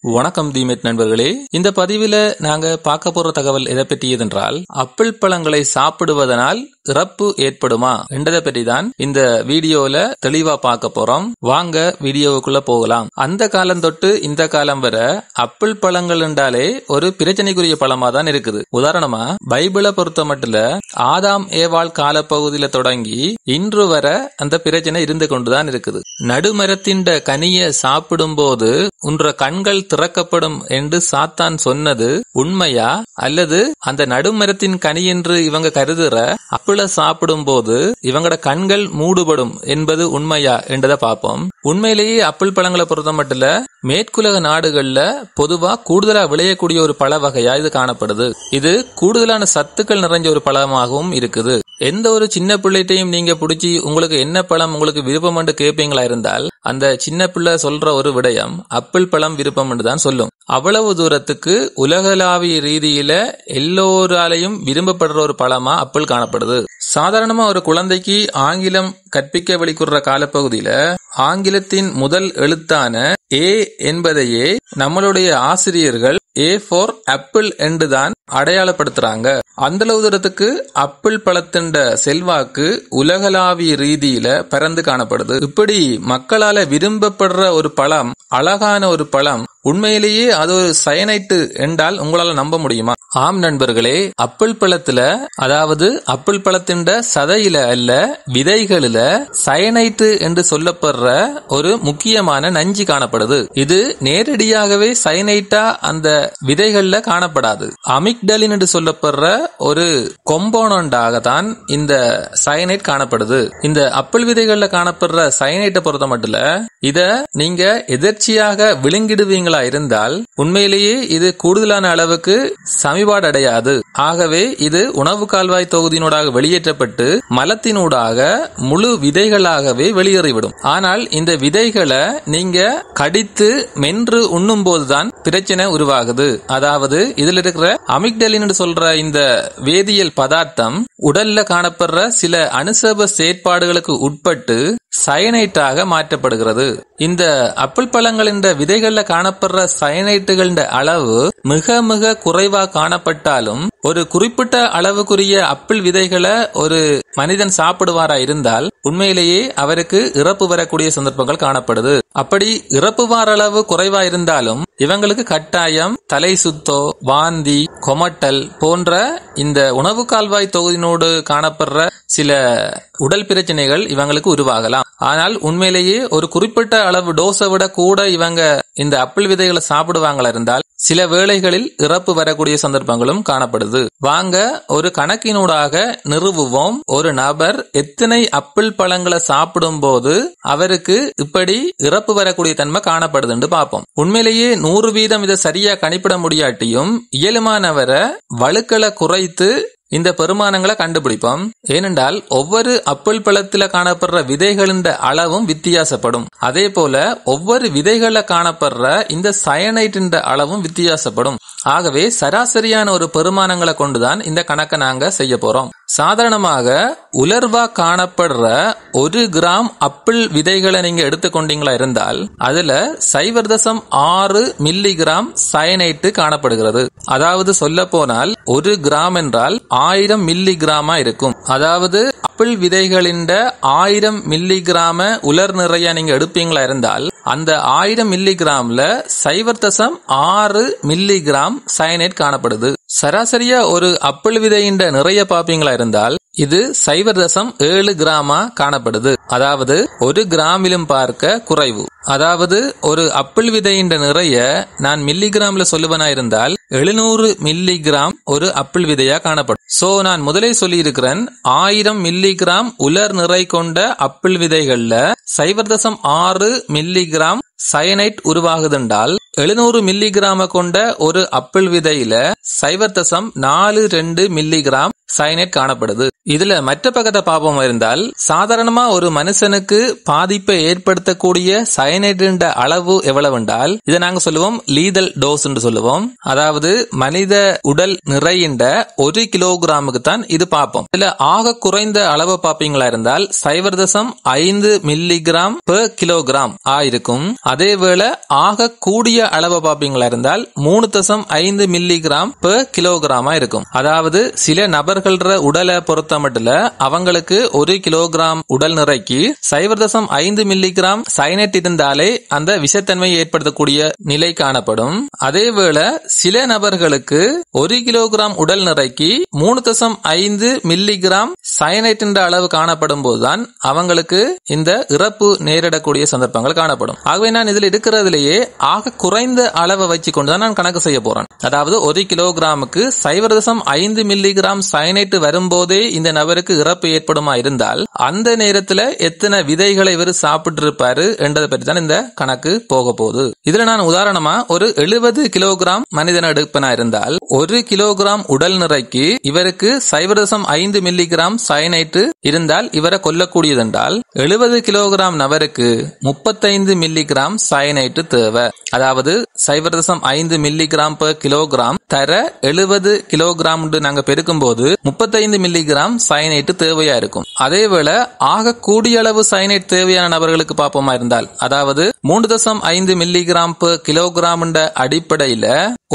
வணக்கம் தீமெட் நண்பர்களே. இந்த பதிவில நாங்க பார்க்க போற தகவல் எதை பற்றியதென்றால், ஆப்பிள் பழங்களை சாப்பிடுவதனால் இறப்பு ஏற்படுமா என்றதை பற்றி தான் இந்த வீடியோல தெளிவா பார்க்க போறோம். வாங்க வீடியோவுக்குள்ள போகலாம். அந்த காலம் தொட்டு இந்த காலம் வரை ஆப்பிள் பழங்கள் என்றாலே ஒரு பிரச்சனைக்குரிய பழமா தான் இருக்குது. உதாரணமா பைபிளை பொறுத்த மட்டும் ஆதாம் ஏவாள் காலப்பகுதியில தொடங்கி இன்று வரை அந்த பிரச்சனை இருந்து கொண்டுதான் இருக்குது. நடுமரத்தின் கனியை சாப்பிடும் போது உன்ற கண்கள் திறக்கப்படும் என்று சாத்தான் சொன்னது உண்மையா, அல்லது அந்த நடுமரத்தின் கனி என்று இவங்க கருதுற ஆப்பிள சாப்பிடும் போது இவங்களோட கண்கள் மூடுபடும் என்பது உண்மையா என்றதை பார்ப்போம். உண்மையிலேயே ஆப்பிள் பழங்களை பொறுத்த மட்டும் மேற்குலக நாடுகள்ல பொதுவா கூடுதலா விளையக்கூடிய ஒரு பழ வகையா இது காணப்படுது. இது கூடுதலான சத்துக்கள் நிறைஞ்ச ஒரு பழமாகவும் இருக்குது. எந்த ஒரு சின்ன பிள்ளைட்டையும் நீங்க பிடிச்சி உங்களுக்கு என்ன பழம் உங்களுக்கு விருப்பம் என்று கேட்பீங்களா இருந்தால் அந்த சின்ன பிள்ளை சொல்ற ஒரு விடயம் ஆப்பிள் பழம் விருப்பம் என்று தான் சொல்லும். அவ்வளவு தூரத்துக்கு உலகளாவிய ரீதியில எல்லோராலையும் விரும்பப்படுற ஒரு பழமா ஆப்பிள் காணப்படுது. சாதாரணமா ஒரு குழந்தைக்கு ஆங்கிலம் கற்பிக்க வெளிக்கூற காலப்பகுதியில ஆங்கிலத்தின் முதல் எழுத்தான ஏ என்பதையே நம்மளுடைய ஆசிரியர்கள் ஏ ஃபார் ஆப்பிள் என்றுதான் அடையாளப்படுத்துறாங்க. அந்த தூரத்துக்கு ஆப்பிள் பழத்தின் செல்வாக்கு உலகளாவிய ரீதியில பரந்து காணப்படுது. இப்படி மக்களால விரும்பப்படுற ஒரு பழம், அழகான ஒரு பழம், உண்மையிலேயே அது ஒரு சயனைட்டு என்றால் உங்களால நம்ப முடியுமா? ஆம் நண்பர்களே, ஆப்பிள் பழத்துல, அதாவது ஆப்பிள் பழத்தின் சதையில அல்ல விதைகளில சயனைட்டு என்று சொல்லப்படுற ஒரு முக்கியமான நஞ்சு காணப்படுது. இது நேரடியாகவே சயனைட்டா அந்த விதைகள்ல காணப்படாது. அமிக்டலின் என்று சொல்லப்படுற ஒரு கொம்போனண்டாக தான் இந்த சயனைட் காணப்படுது. இந்த ஆப்பிள் விதைகள்ல காணப்படுற சயனைட்டை பொறுத்த மட்டும் இத நீங்க எதிர்ச்சியாக விழுங்கிடுவீங்களா இருந்தால் உண்மையிலேயே இது கூடுதலான அளவுக்கு சமிபாடு அடையாது. ஆகவே இது உணவு கால்வாய் தொகுதியினூடாக வெளியேற்றப்பட்டு மலத்தினூடாக முழு விதைகளாகவே வெளியேறிவிடும். ஆனால் இந்த விதைகளை நீங்க கடித்து மென்று உண்ணும் போதுதான் பிரச்சனை உருவாகுது. அதாவது இதுல இருக்கிற அமிக்டலின் என்று சொல்ற இந்த வேதியியல் பதார்த்தம் உடல்ல காணப்படுற சில அனுசப செயற்பாடுகளுக்கு உட்பட்டு சயனைட்டாக மாற்றப்படுகிறது. இந்த ஆப்பிள் பழங்களின் விதைகள்ல காணப்படுற சயனைட்டுகள் அளவு மிக மிக குறைவா காணப்பட்டாலும் ஒரு குறிப்பிட்ட அளவுக்குரிய ஆப்பிள் விதைகளை ஒரு மனிதன் சாப்பிடுவாரா இருந்தால் உண்மையிலேயே அவருக்கு இறப்பு வரக்கூடிய சந்தர்ப்பங்கள் காணப்படுது. அப்படி இறப்பு வார அளவு குறைவா இருந்தாலும் இவங்களுக்கு கட்டாயம் தலை சுத்தோ, வாந்தி, கொமட்டல் போன்ற இந்த உணவு கால்வாய் தொகுதியினோடு காணப்படுற சில உடல் பிரச்சனைகள் இவங்களுக்கு உருவாகலாம். ஆனால் உண்மையிலேயே ஒரு குறிப்பிட்ட அளவு டோஸை விட கூட இவங்க இந்த ஆப்பிள் விதைகளை சாப்பிடுவாங்களா இருந்தால் சில வேளைகளில் இறப்பு வரக்கூடிய சந்தர்ப்பங்களும் காணப்படுது. வாங்க ஒரு கணக்கினூடாக நிறுவுவோம். ஒரு நபர் எத்தனை ஆப்பிள் பழங்களை சாப்பிடும் போது அவருக்கு இப்படி இறப்பு வரக்கூடிய தன்மை காணப்படுதுன்னு பார்ப்போம். உண்மையிலேயே 100% இதை சரியா கணிப்பிட முடியாட்டியும் இயலுமானவரை வழுக்களை குறைத்து இந்த பெருமானங்களை கண்டுபிடிப்போம். ஏனென்றால் ஒவ்வொரு ஆப்பிள் பழத்துல காணப்படுற விதைகளின் அளவும் வித்தியாசப்படும். அதே போல ஒவ்வொரு விதைகள காணப்படுற இந்த சயனைட்டின் அளவும் வித்தியாசப்படும். ஆகவே சராசரியான ஒரு பெருமானங்களை கொண்டுதான் இந்த கணக்கை நாங்க செய்ய போறோம். சாதாரணமாக உலர்வா காணப்படுற 1 கிராம் ஆப்பிள் விதைகளை நீங்க எடுத்துக்கொண்டீங்களா இருந்தால் அதுல 0.6 மில்லிகிராம் சயனைட்டு காணப்படுகிறது. அதாவது சொல்ல போனால் 1 கிராம் என்றால் 1000 மில்லிகிராமா இருக்கும். அதாவது ஆப்பிள் விதைகளின் 1000 மில்லிகிராம உலர் நிறைய நீங்க எடுப்பீங்களா இருந்தால் அந்த 1000 மில்லிகிராம்ல 0.6 மில்லிகிராம் சயனைட் காணப்படுது. சராசரியா ஒரு ஆப்பிள் விதையின் நிறைய பாப்பீங்களா இருந்தால் இது 0.7 கிராமா காணப்படுது. அதாவது 1 கிராமிலும் பார்க்க குறைவு. அதாவது ஒரு ஆப்பிள் விதையின் நிறைய நான் மில்லிகிராம்ல சொல்லுவனா இருந்தால் 700 மில்லிகிராம் ஒரு ஆப்பிள் விதையா காணப்படும். சோ நான் முதலே சொல்லி இருக்கிறேன், 1000 மில்லிகிராம் உலர் நிறை கொண்ட ஆப்பிள் விதைகள்ல 0.6 மில்லிகிராம் சயனைட் உருவாகுதுண்டால் 700 மில்லிகிராம கொண்ட ஒரு ஆப்பிள் விதையில 0.42 மில்லிகிராம் சயனைட் காணப்படுது. இதுல மற்ற பக்கத்தை பாப்போமா இருந்தால் சாதாரணமா ஒரு மனுஷனுக்கு பாதிப்பை ஏற்படுத்தக்கூடிய சயனைடின் அளவு எவ்வளவு என்றால் இதை நாங்க சொல்லுவோம் லீதல் டோஸ் என்று சொல்லுவோம். அதாவது மனித உடல் நிறையின் 1 கிலோகிராமுக்கு தான் இது பார்ப்போம். இதுல ஆக குறைந்த அளவு பாப்பீங்களா இருந்தால் 0.5 மில்லிகிராம் பெர் கிலோகிராம் ஆயிருக்கும். அதேவேளை ஆக கூடிய அளவு பாப்பீங்களா இருந்தால் 3.5 மில்லிகிராம் பெர் கிலோகிராமா இருக்கும். அதாவது சில நபர்கள உடலை பொறுத்த மட்டும் அவங்களுக்கு 1 கிலோகிராம் உடல் நிறைக்கு 0.5 மில்லிகிராம் சயனைட் இருந்தாலே அந்த விஷத்தன்மையை ஏற்படுத்தக்கூடிய நிலை காணப்படும். அதேவேளை சில நபர்களுக்கு 1 கிலோகிராம் உடல் நிறைக்கு 3.5 மில்லிகிராம் சயனைட் அளவு காணப்படும் போதுதான் அவங்களுக்கு இந்த இறப்பு நேரிடக்கூடிய சந்தர்ப்பங்கள் காணப்படும். ஆகவே நான் இதில் இருக்கிறதுலேயே ஆக குறைந்த அளவை வச்சு கொண்டுதான் நான் கணக்கு செய்ய போறேன். அதாவது 1 கிலோகிராமுக்கு 0.5 மில்லிகிராம் சயனைட் வரும்போதே இந்த நபருக்கு இறப்பு ஏற்படுமா இருந்தால் அந்த நேரத்துல எத்தனை விதைகளை இவர் சாப்பிட்டு இருப்பாரு என்றதை பற்றி தான் இந்த கணக்கு போக போகுது. இதுல நான் உதாரணமா ஒரு 70 கிலோகிராம் மனிதன் எடுப்பனா இருந்தால் 1 கிலோகிராம் உடல் நிறைக்கு இவருக்கு 0.5 மில்லிகிராம் சயனைட் இருந்தால் இவரை கொல்லக்கூடியது என்றால் 70 கிலோகிராம் நபருக்கு 35 மில்லிகிராம் சயனைட் தேவை. அதாவது 0.5 மில்லிகிராம் பெர் கிலோகிராம் தர 70 கிலோகிராம் நாங்க பெருக்கும் போது 35 மில்லிகிராம் சயனைட் தேவையா இருக்கும். அதேவேளை ஆக கூடிய அளவு சயனைட் தேவையான நபர்களுக்கு பார்ப்போமா இருந்தால் அதாவது 3.5 மில்லிகிராம் பெர் கிலோகிராம் அடிப்படையில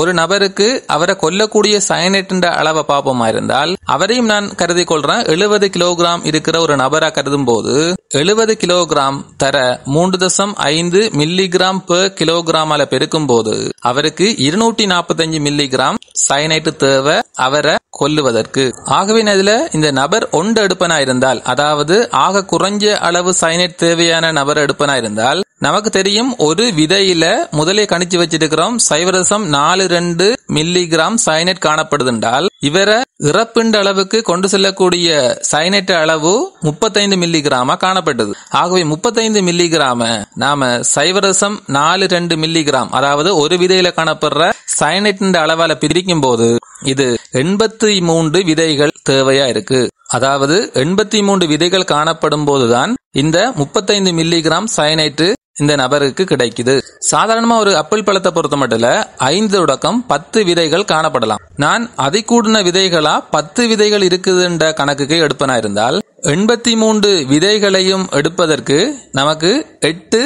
ஒரு நபருக்கு அவரை கொல்லக்கூடிய சயனைட் அளவை பார்ப்போமா இருந்தால் அவரையும் நான் கருதி கொள்றேன். 70 கிலோகிராம் இருக்கிற ஒரு நபரா கருதும் போது 70 கிலோகிராம் தர 3.5 மில்லிகிராம் பெர் கிலோகிராமால பெருக்கும் போது அவருக்கு 245 மில்லிகிராம் சயனைட் தேவை அவரை கொல்லுவதற்கு. ஆகவே இதுல இந்த நபர் ஒன்று எடுப்பனா இருந்தால் அதாவது ஆக குறைஞ்ச அளவு சயனைட் தேவையான நபர் எடுப்பனா இருந்தால் நமக்கு தெரியும் ஒரு விதையில முதலே கணிச்சு வச்சிருக்கிறோம் 0.42 மில்லிகிராம் சயனைட் காணப்படுது என்றால் இவரை இறப்பின் அளவுக்கு கொண்டு செல்லக்கூடிய சயனைட் அளவு 35 மில்லிகிராமா காணப்பட்டது. ஆகவே 35 மில்லிகிராம நாம 0.42 மில்லிகிராம் அதாவது ஒரு விதையில காணப்படுற சயனைட் அளவால பிரிக்கும் போது இது 83 விதைகள் தேவையா இருக்கு. அதாவது 83 விதைகள் காணப்படும் போதுதான் இந்த 35 மில்லிகிராம் சயனைட் இந்த நபருக்கு கிடைக்குது. சாதாரணமா ஒரு ஆப்பிள் பழத்தை பொறுத்த மட்டும் 5 தொடக்கம் 10 விதைகள் காணப்படலாம். நான் அதை கூடின விதைகளா 10 விதைகள் இருக்குதுன்ற கணக்குக்கு எடுப்பனா இருந்தால் 83 விதைகளையும் எடுப்பதற்கு நமக்கு 8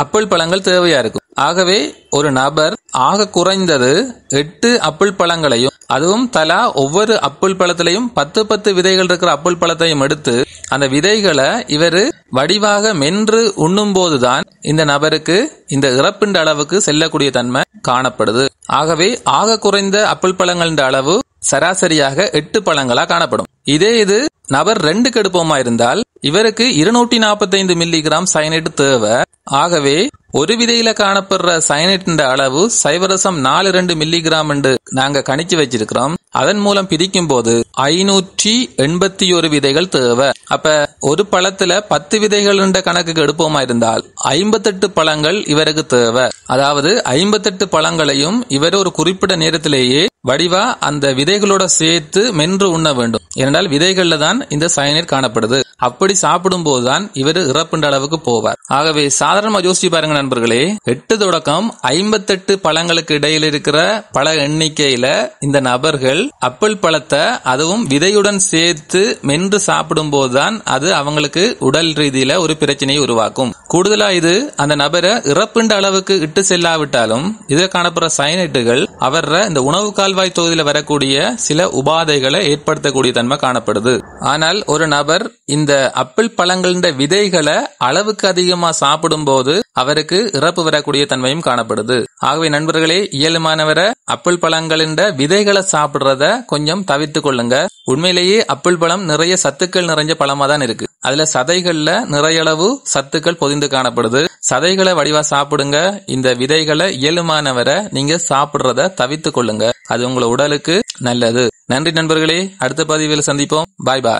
ஆப்பிள் பழங்கள் தேவையா இருக்கும். ஆகவே ஒரு நபர் ஆக குறைந்தது 8 ஆப்பிள் பழங்களையும் அதுவும் தலா ஒவ்வொரு ஆப்பிள் பழத்திலையும் 10 விதைகள் இருக்கிற ஆப்பிள் பழத்தையும் எடுத்து அந்த விதைகளை இவர் வடிவாக மென்று உண்ணும் போதுதான் இந்த நபருக்கு இந்த இறப்பின் அளவுக்கு செல்லக்கூடிய தன்மை காணப்படுது. ஆகவே ஆக குறைந்த ஆப்பிள் பழங்களின் அளவு சராசரியாக 8 பழங்களா காணப்படும். இதே இது நபர் 2 எடுப்போமா இருந்தால் இவருக்கு 245 மில்லிகிராம் சயனைட் தேவை. ஆகவே ஒரு விதையில காணப்படுற சயனைட் அளவு 0.42 மில்லிகிராம் என்று நாங்க கணிச்சு வச்சிருக்கிறோம். அதன் மூலம் பிரிக்கும் போது 581 விதைகள் தேவை. அப்ப ஒரு பழத்துல 10 விதைகள் என்ற கணக்குக்கு எடுப்போமா இருந்தால் 58 பழங்கள் இவருக்கு தேவை. அதாவது 58 பழங்களையும் இவர் ஒரு குறிப்பிட்ட நேரத்திலேயே வடிவா அந்த விதைகளோட சேர்த்து மென்று உண்ண வேண்டும். ஏனென்றால் விதைகள்ல தான் இந்த சயனைட் காணப்படுது. அப்படி சாப்பிடும் போதுதான் இவர் இறப்புண்ட அளவுக்கு போவார். ஆகவே சாதாரணமா யோசிச்சு பாருங்க நண்பர்களே, 8 தொடக்கம் 58 பழங்களுக்கு இடையில் இருக்கிற பழ எண்ணிக்கையில இந்த நபர்கள் ஆப்பிள் பழத்தை அதுவும் விதையுடன் சேர்த்து மென்று சாப்பிடும் போதுதான் அது அவங்களுக்கு உடல் ரீதியில ஒரு பிரச்சனையை உருவாக்கும். கூடுதலா இது அந்த நபரை இறப்புண்ட அளவுக்கு இட்டு செல்லாவிட்டாலும் இதில் காணப்படுற சயனைட்டுகள் அவர இந்த உணவு கால்வாய் தொகுதியில் வரக்கூடிய சில உபாதைகளை ஏற்படுத்தக்கூடிய தன்மை காணப்படுது. ஆனால் ஒரு நபர் இந்த ஆப்பிள் பழங்களின் விதைகளை அளவுக்கு அதிகமா சாப்பிடும் போது அவருக்கு இறப்பு வரக்கூடிய தன்மையும் காணப்படுது. ஆகவே நண்பர்களே, இயலுமானவரை ஆப்பிள் பழங்களின் விதைகளை சாப்பிடுறத கொஞ்சம் தவிர்த்து கொள்ளுங்க. உண்மையிலேயே ஆப்பிள் பழம் நிறைய சத்துக்கள் நிறைஞ்ச பழமா தான் இருக்கு. அதுல சதைகள்ல நிறைய அளவு சத்துக்கள் பொதிந்து காணப்படுது. சதைகளை வடிவா சாப்பிடுங்க. இந்த விதைகளை இயலுமானவரை நீங்க சாப்பிடுறத தவிர்த்து கொள்ளுங்க. அது உங்களோட உடலுக்கு நல்லது. நன்றி நண்பர்களே, அடுத்த பதிவில் சந்திப்போம். பாய் பாய்.